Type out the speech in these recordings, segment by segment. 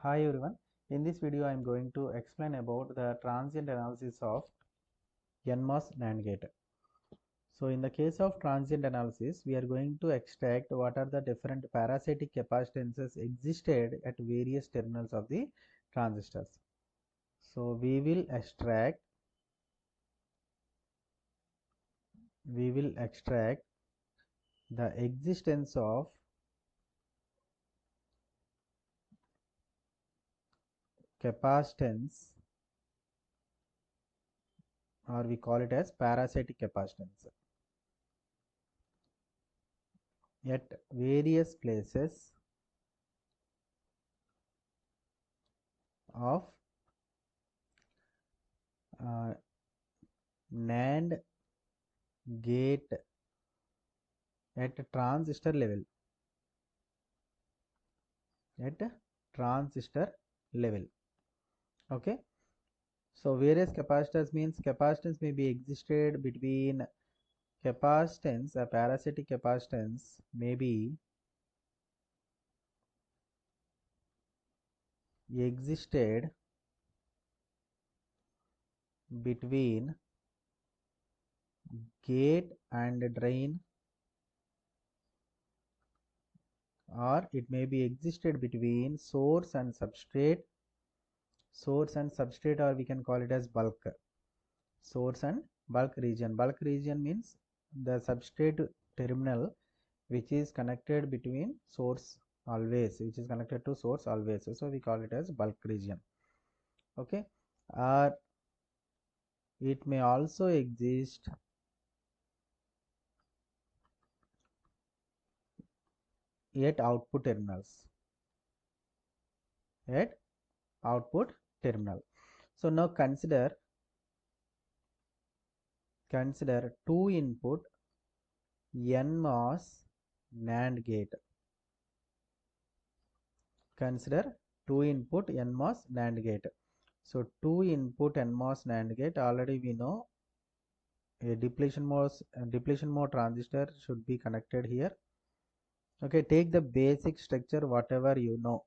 Hi everyone. In this video I am going to explain about the transient analysis of NMOS NAND gate. So in the case of transient analysis, we are going to extract what are the different parasitic capacitances existed at various terminals of the transistors. So we will extract the existence of capacitance, or we call it as parasitic capacitance, at various places of uh, NAND gate at transistor level. Okay, so various capacitors means capacitance may be existed between capacitance, a parasitic capacitance may be existed between gate and drain, or it may be existed between source and substrate, or we can call it as bulk, source and bulk region. Bulk region means the substrate terminal which is connected between source always, which is connected to source always, so we call it as bulk region. Okay, or it may also exist at output terminals, at output terminal. So now consider two input NMOS NAND gate. Consider two input NMOS NAND gate. So two input NMOS NAND gate, already we know a depletion mode transistor should be connected here. Okay, take the basic structure whatever you know.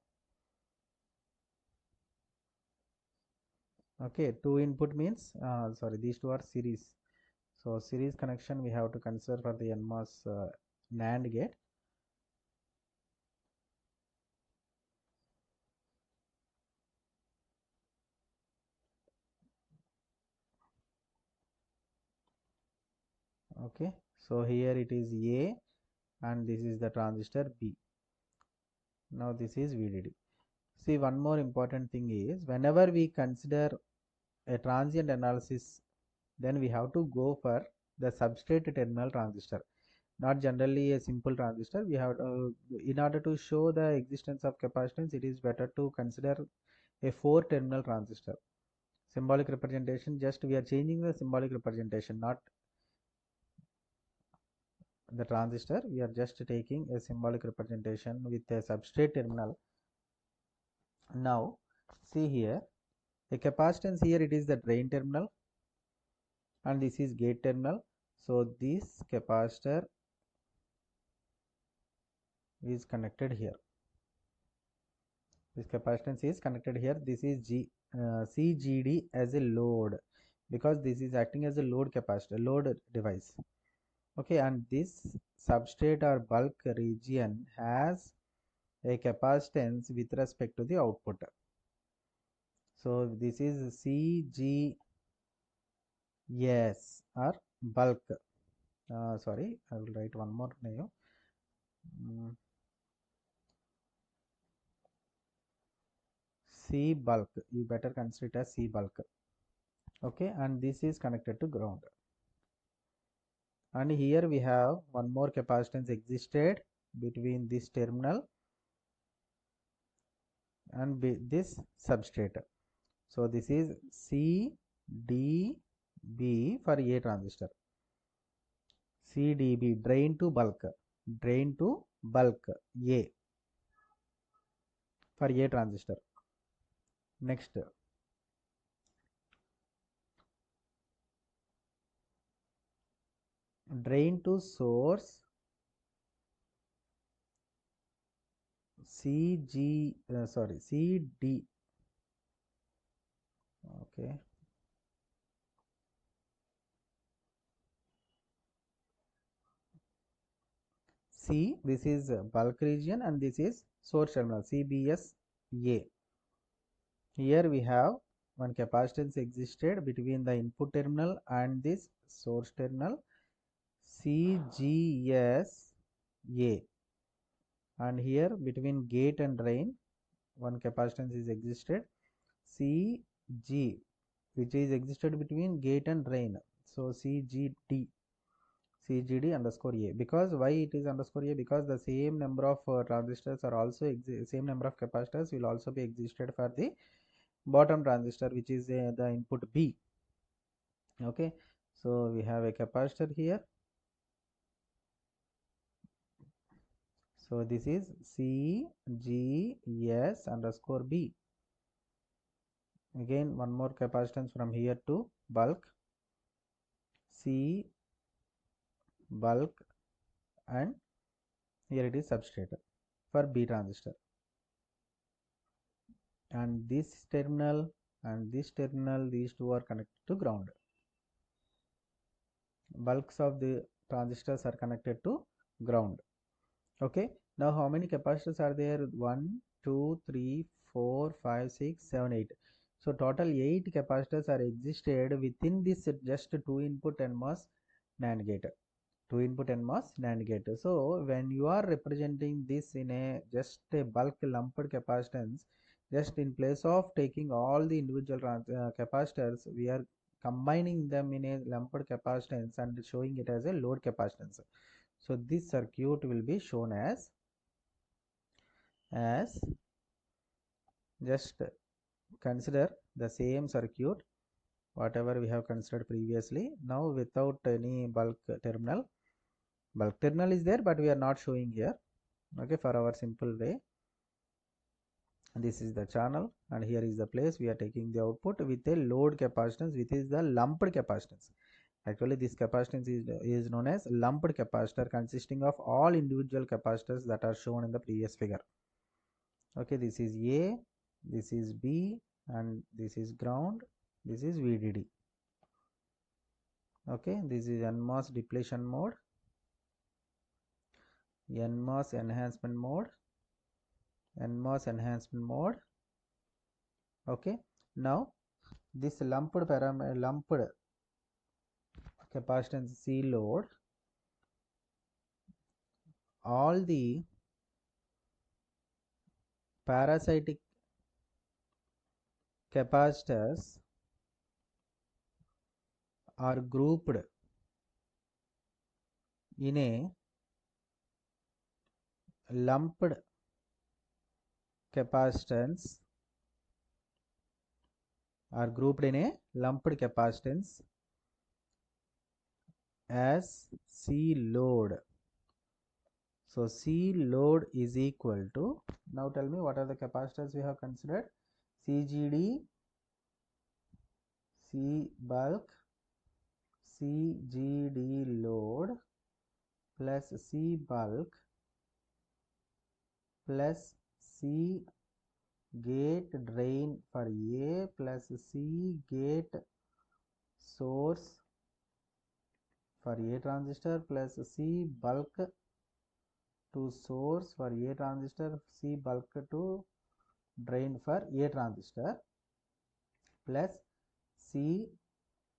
Okay, two input means sorry, these two are series, so series connection we have to consider for the NMOS NAND gate. Okay, so here it is A and this is the transistor B. Now this is VDD. See, one more important thing is whenever we consider a transient analysis, then we have to go for the substrate terminal transistor, not generally a simple transistor. We have in order to show the existence of capacitance, it is better to consider a 4-terminal transistor. Symbolic representation, just we are changing the symbolic representation, not the transistor. We are just taking a symbolic representation with a substrate terminal. Now see here, a capacitance, here it is the drain terminal and this is gate terminal. So this capacitor is connected here, this capacitance is connected here. This is CGD as a load, because this is acting as a load capacitor, load device. Okay, and this substrate or bulk region has a capacitance with respect to the output. So this is CGS or bulk. Sorry, I will write one more name. C bulk, you better consider it as C bulk. Okay, and this is connected to ground. And here we have one more capacitance existed between this terminal and this substrate. So this is CDB for A transistor. CDB, drain to bulk A for A transistor. Next, drain to source CD. Okay. C, this is bulk region and this is source terminal CBSA. Here we have one capacitance existed between the input terminal and this source terminal CGSA, and here between gate and drain one capacitance is existed CG, which is existed between gate and drain, so CGD underscore A. Because why it is underscore A? Because the same number of transistors are also same number of capacitors will also be existed for the bottom transistor, which is the input B. Okay, so we have a capacitor here. So this is CGS underscore B. Again one more capacitance from here to bulk C bulk, and here it is substrate for B transistor, and this terminal and this terminal, these two are connected to ground. Bulks of the transistors are connected to ground. Okay, now how many capacitors are there? 1 2 3 4 5 6 7 8. So total 8 capacitors are existed within this just 2 input NMOS NAND gate. 2 input NMOS NAND gate. So when you are representing this in a just a bulk lumped capacitance, just in place of taking all the individual capacitors, we are combining them in a lumped capacitance and showing it as a load capacitance. So this circuit will be shown as just consider the same circuit whatever we have considered previously, now without any bulk terminal. Bulk terminal is there but we are not showing here, okay, for our simple way. This is the channel and here is the place we are taking the output with a load capacitance, which is the lumped capacitance. Actually this capacitance is known as lumped capacitor, consisting of all individual capacitors that are shown in the previous figure. Okay, this is A, this is B, and this is ground, this is VDD. Okay, this is NMOS depletion mode, NMOS enhancement mode, NMOS enhancement mode. Okay, now this lumped capacitance C load, all the parasitic capacitors are grouped in a lumped capacitance, as C load. So C load is equal to, now tell me what are the capacitors we have considered? CGD, C bulk, CGD load plus C bulk plus C gate drain for A plus C gate source for A transistor plus C bulk to source for A transistor, C bulk to drain for A transistor plus C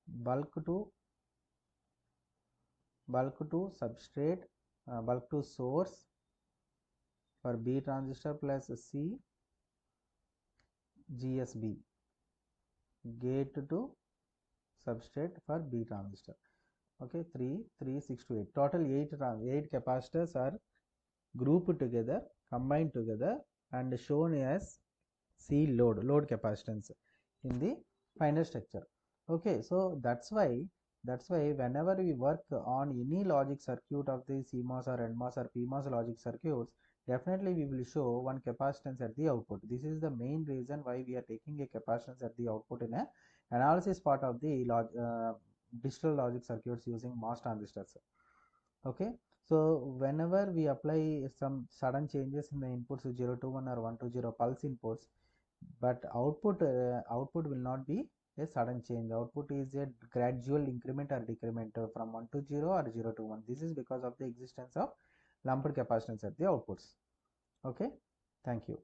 bulk to substrate, bulk to source for B transistor plus C GSB, gate to substrate for B transistor. Okay, 3 6 to 8, total 8 capacitors are grouped together, combined together and shown as C load capacitance in the final structure. Okay, so that's why whenever we work on any logic circuit of the CMOS or NMOS or PMOS logic circuits, definitely we will show one capacitance at the output. This is the main reason why we are taking a capacitance at the output in a analysis part of the digital logic circuits using MOS transistors. Okay, So whenever we apply some sudden changes in the inputs 0 to 1 or 1 to 0 pulse inputs, but output will not be a sudden change. Output is a gradual increment or decrement from 1 to 0 or 0 to 1. This is because of the existence of lumped capacitance at the outputs. Okay, thank you.